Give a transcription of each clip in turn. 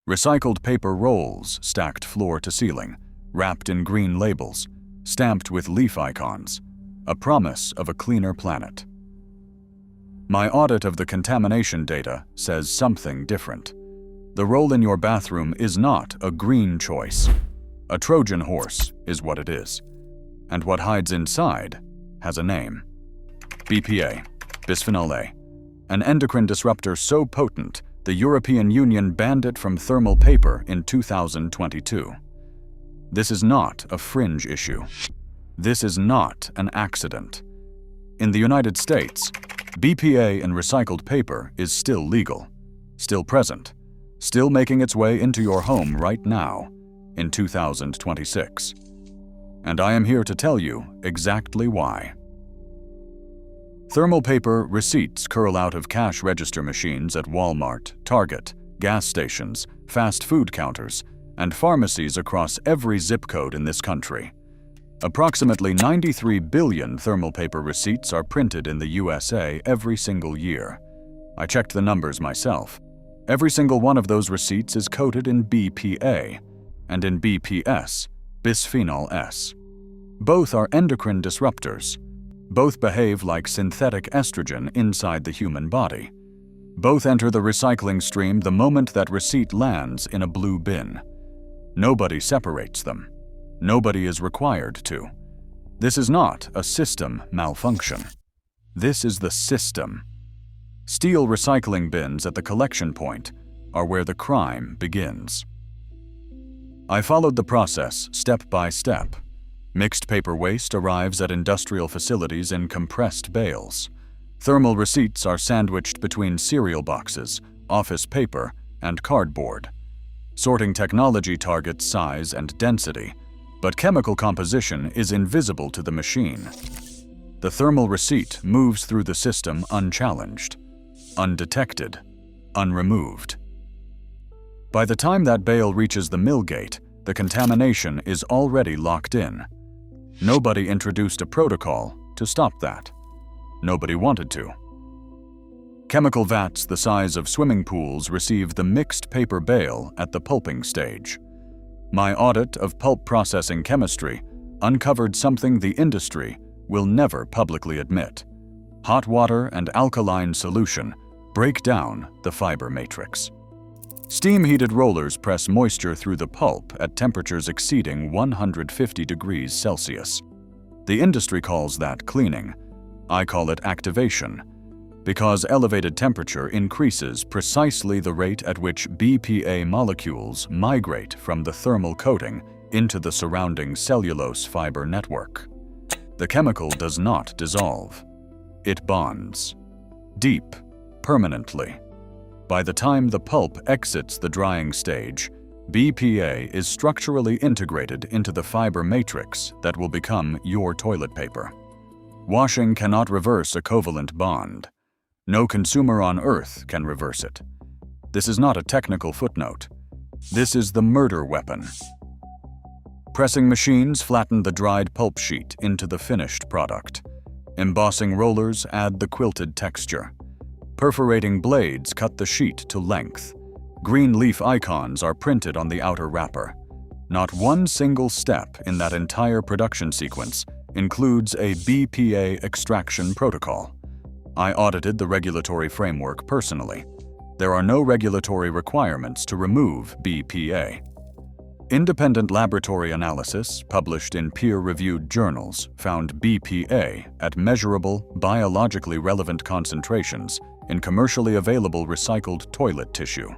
Recycled paper rolls stacked floor to ceiling, wrapped in green labels, stamped with leaf icons, a promise of a cleaner planet. My audit of the contamination data says something different. The roll in your bathroom is not a green choice. A Trojan horse is what it is. And what hides inside has a name. BPA, Bisphenol A, an endocrine disruptor so potent the European Union banned it from thermal paper in 2022. This is not a fringe issue. This is not an accident. In the United States, BPA in recycled paper is still legal, still present, still making its way into your home right now, in 2026. And I am here to tell you exactly why. Thermal paper receipts curl out of cash register machines at Walmart, Target, gas stations, fast food counters, and pharmacies across every zip code in this country. Approximately 93 billion thermal paper receipts are printed in the USA every single year. I checked the numbers myself. Every single one of those receipts is coated in BPA, and in BPS, Bisphenol S. Both are endocrine disruptors. Both behave like synthetic estrogen inside the human body. Both enter the recycling stream the moment that receipt lands in a blue bin. Nobody separates them. Nobody is required to. This is not a system malfunction. This is the system. Steel recycling bins at the collection point are where the crime begins. I followed the process step by step. Mixed paper waste arrives at industrial facilities in compressed bales. Thermal receipts are sandwiched between cereal boxes, office paper, and cardboard. Sorting technology targets size and density, but chemical composition is invisible to the machine. The thermal receipt moves through the system unchallenged, undetected, unremoved. By the time that bale reaches the mill gate, the contamination is already locked in. Nobody introduced a protocol to stop that. Nobody wanted to. Chemical vats the size of swimming pools receive the mixed paper bale at the pulping stage. My audit of pulp processing chemistry uncovered something the industry will never publicly admit. Hot water and alkaline solution break down the fiber matrix. Steam-heated rollers press moisture through the pulp at temperatures exceeding 150 degrees Celsius. The industry calls that cleaning. I call it activation, because elevated temperature increases precisely the rate at which BPA molecules migrate from the thermal coating into the surrounding cellulose fiber network. The chemical does not dissolve. It bonds. Deep, permanently. By the time the pulp exits the drying stage, BPA is structurally integrated into the fiber matrix that will become your toilet paper. Washing cannot reverse a covalent bond. No consumer on Earth can reverse it. This is not a technical footnote. This is the murder weapon. Pressing machines flatten the dried pulp sheet into the finished product. Embossing rollers add the quilted texture. Perforating blades cut the sheet to length. Green leaf icons are printed on the outer wrapper. Not one single step in that entire production sequence includes a BPA extraction protocol. I audited the regulatory framework personally. There are no regulatory requirements to remove BPA. Independent laboratory analysis published in peer-reviewed journals found BPA at measurable, biologically relevant concentrations in commercially available recycled toilet tissue.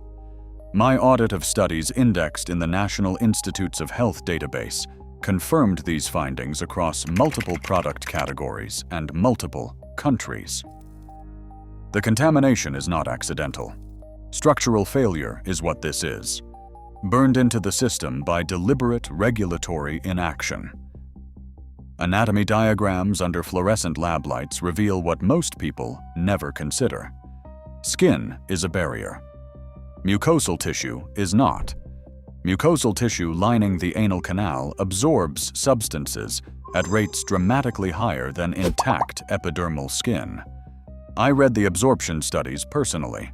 My audit of studies indexed in the National Institutes of Health database confirmed these findings across multiple product categories and multiple countries. The contamination is not accidental. Structural failure is what this is, burned into the system by deliberate regulatory inaction. Anatomy diagrams under fluorescent lab lights reveal what most people never consider. Skin is a barrier. Mucosal tissue is not. Mucosal tissue lining the anal canal absorbs substances at rates dramatically higher than intact epidermal skin. I read the absorption studies personally.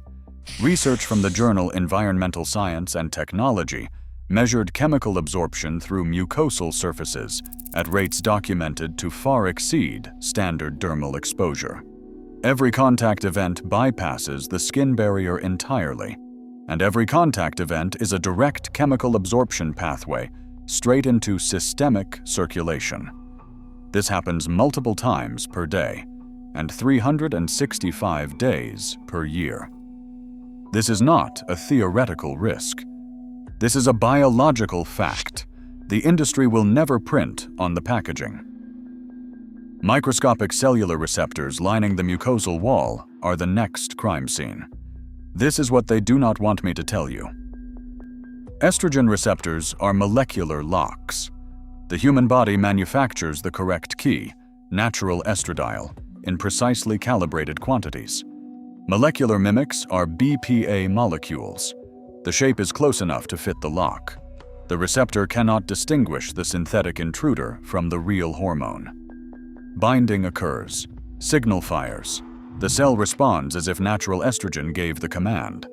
Research from the journal Environmental Science and Technology measured chemical absorption through mucosal surfaces at rates documented to far exceed standard dermal exposure. Every contact event bypasses the skin barrier entirely, and every contact event is a direct chemical absorption pathway straight into systemic circulation. This happens multiple times per day and 365 days per year. This is not a theoretical risk. This is a biological fact. The industry will never print on the packaging. Microscopic cellular receptors lining the mucosal wall are the next crime scene. This is what they do not want me to tell you. Estrogen receptors are molecular locks. The human body manufactures the correct key, natural estradiol, in precisely calibrated quantities. Molecular mimics are BPA molecules. The shape is close enough to fit the lock. The receptor cannot distinguish the synthetic intruder from the real hormone. Binding occurs. Signal fires. The cell responds as if natural estrogen gave the command.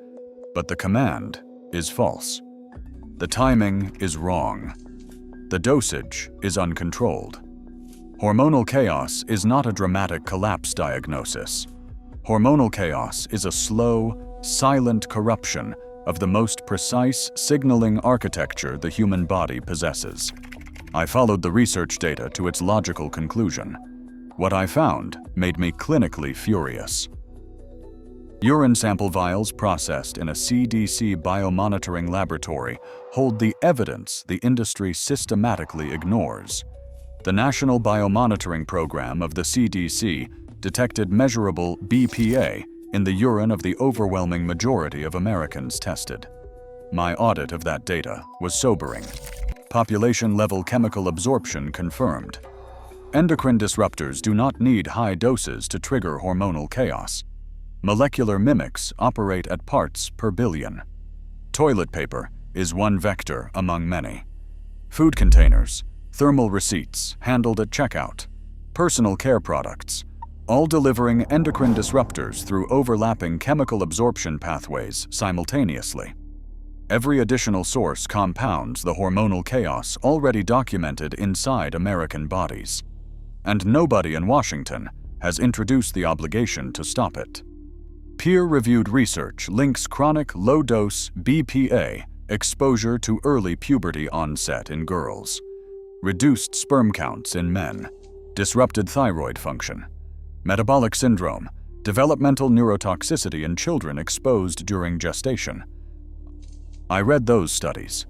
But the command is false. The timing is wrong. The dosage is uncontrolled. Hormonal chaos is not a dramatic collapse diagnosis. Hormonal chaos is a slow, silent corruption of the most precise signaling architecture the human body possesses. I followed the research data to its logical conclusion. What I found made me clinically furious. Urine sample vials processed in a CDC biomonitoring laboratory hold the evidence the industry systematically ignores. The National Biomonitoring Program of the CDC detected measurable BPA in the urine of the overwhelming majority of Americans tested. My audit of that data was sobering. Population-level chemical absorption confirmed. Endocrine disruptors do not need high doses to trigger hormonal chaos. Molecular mimics operate at parts per billion. Toilet paper is one vector among many. Food containers, thermal receipts handled at checkout, personal care products, all delivering endocrine disruptors through overlapping chemical absorption pathways simultaneously. Every additional source compounds the hormonal chaos already documented inside American bodies. And nobody in Washington has introduced the obligation to stop it. Peer-reviewed research links chronic low-dose BPA exposure to early puberty onset in girls, reduced sperm counts in men, disrupted thyroid function, metabolic syndrome, developmental neurotoxicity in children exposed during gestation. I read those studies.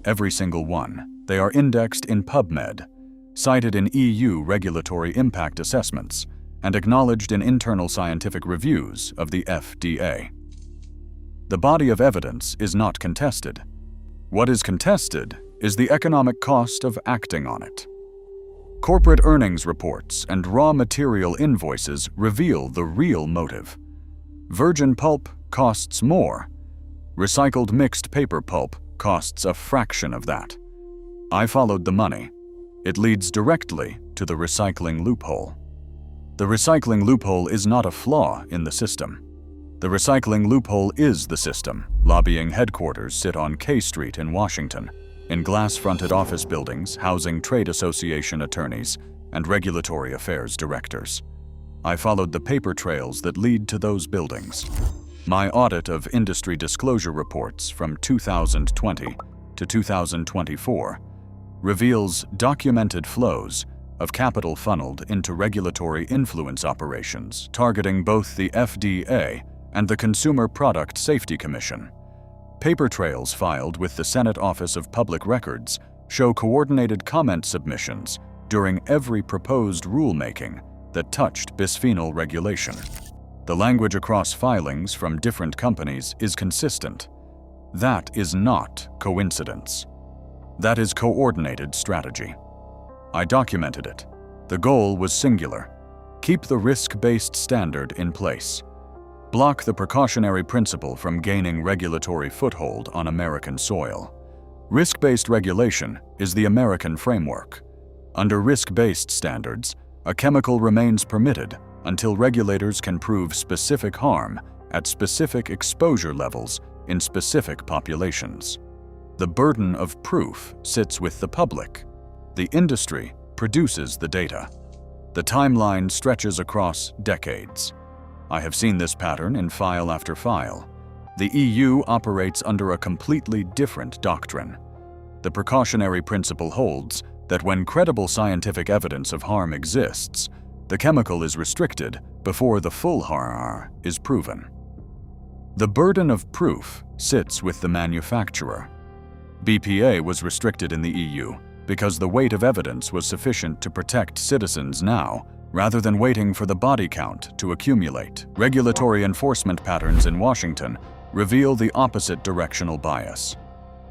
Every single one. They are indexed in PubMed, cited in EU regulatory impact assessments, and acknowledged in internal scientific reviews of the FDA. The body of evidence is not contested. What is contested is the economic cost of acting on it. Corporate earnings reports and raw material invoices reveal the real motive. Virgin pulp costs more. Recycled mixed paper pulp costs a fraction of that. I followed the money. It leads directly to the recycling loophole. The recycling loophole is not a flaw in the system. The recycling loophole is the system. Lobbying headquarters sit on K Street in Washington, in glass-fronted office buildings housing trade association attorneys and regulatory affairs directors. I followed the paper trails that lead to those buildings. My audit of industry disclosure reports from 2020 to 2024 reveals documented flows of capital funneled into regulatory influence operations targeting both the FDA and the Consumer Product Safety Commission. Paper trails filed with the Senate Office of Public Records show coordinated comment submissions during every proposed rulemaking that touched bisphenol regulation. The language across filings from different companies is consistent. That is not coincidence. That is coordinated strategy. I documented it. The goal was singular. Keep the risk-based standard in place. Block the precautionary principle from gaining regulatory foothold on American soil. Risk-based regulation is the American framework. Under risk-based standards, a chemical remains permitted until regulators can prove specific harm at specific exposure levels in specific populations. The burden of proof sits with the public. The industry produces the data. The timeline stretches across decades. I have seen this pattern in file after file. The EU operates under a completely different doctrine. The precautionary principle holds that when credible scientific evidence of harm exists, the chemical is restricted before the full harm is proven. The burden of proof sits with the manufacturer. BPA was restricted in the EU because the weight of evidence was sufficient to protect citizens now, rather than waiting for the body count to accumulate. Regulatory enforcement patterns in Washington reveal the opposite directional bias.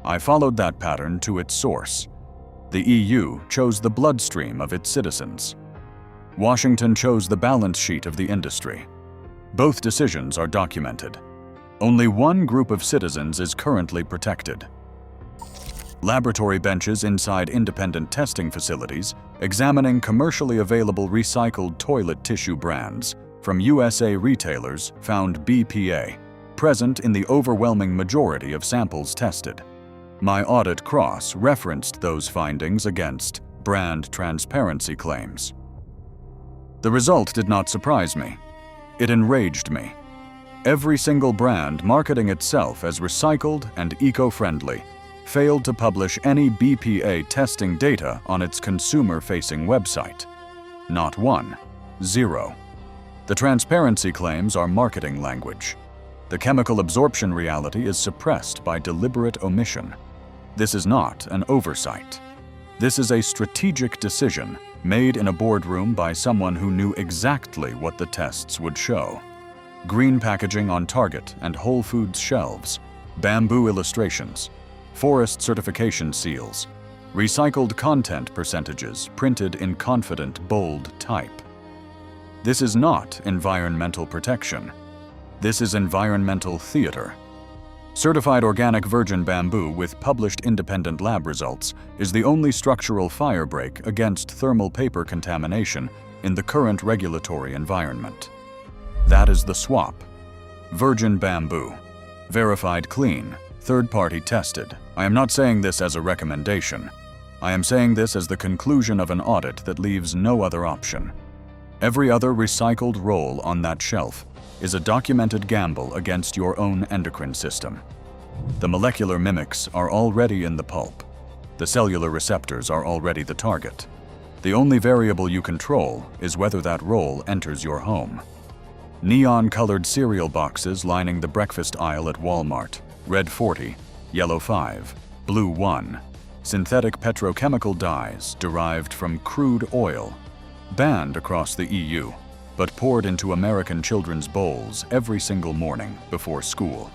I followed that pattern to its source. The EU chose the bloodstream of its citizens. Washington chose the balance sheet of the industry. Both decisions are documented. Only one group of citizens is currently protected. Laboratory benches inside independent testing facilities examining commercially available recycled toilet tissue brands from USA retailers found BPA present in the overwhelming majority of samples tested. My audit cross-referenced those findings against brand transparency claims. The result did not surprise me. It enraged me. Every single brand marketing itself as recycled and eco-friendly failed to publish any BPA testing data on its consumer-facing website. Not one. Zero. The transparency claims are marketing language. The chemical absorption reality is suppressed by deliberate omission. This is not an oversight. This is a strategic decision made in a boardroom by someone who knew exactly what the tests would show. Green packaging on Target and Whole Foods shelves, bamboo illustrations, forest certification seals, recycled content percentages printed in confident, bold type. This is not environmental protection. This is environmental theater. Certified organic virgin bamboo with published independent lab results is the only structural firebreak against thermal paper contamination in the current regulatory environment. That is the swap. Virgin bamboo. Verified clean. Third-party tested. I am not saying this as a recommendation. I am saying this as the conclusion of an audit that leaves no other option. Every other recycled roll on that shelf is a documented gamble against your own endocrine system. The molecular mimics are already in the pulp. The cellular receptors are already the target. The only variable you control is whether that roll enters your home. Neon-colored cereal boxes lining the breakfast aisle at Walmart. Red 40, yellow 5, blue 1. Synthetic petrochemical dyes derived from crude oil. Banned across the EU, but poured into American children's bowls every single morning before school.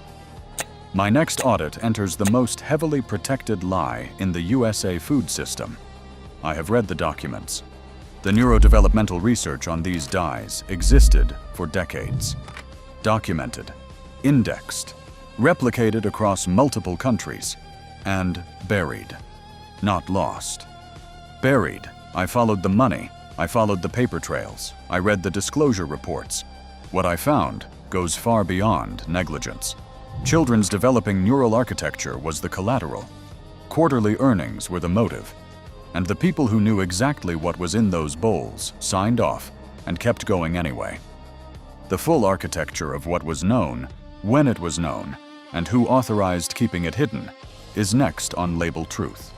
My next audit enters the most heavily protected lie in the USA food system. I have read the documents. The neurodevelopmental research on these dyes existed for decades. Documented, indexed, replicated across multiple countries, and buried. Not lost. Buried. I followed the money. I followed the paper trails. I read the disclosure reports. What I found goes far beyond negligence. Children's developing neural architecture was the collateral. Quarterly earnings were the motive. And the people who knew exactly what was in those bowls signed off and kept going anyway. The full architecture of what was known, when it was known, and who authorized keeping it hidden, is next on Label Truth.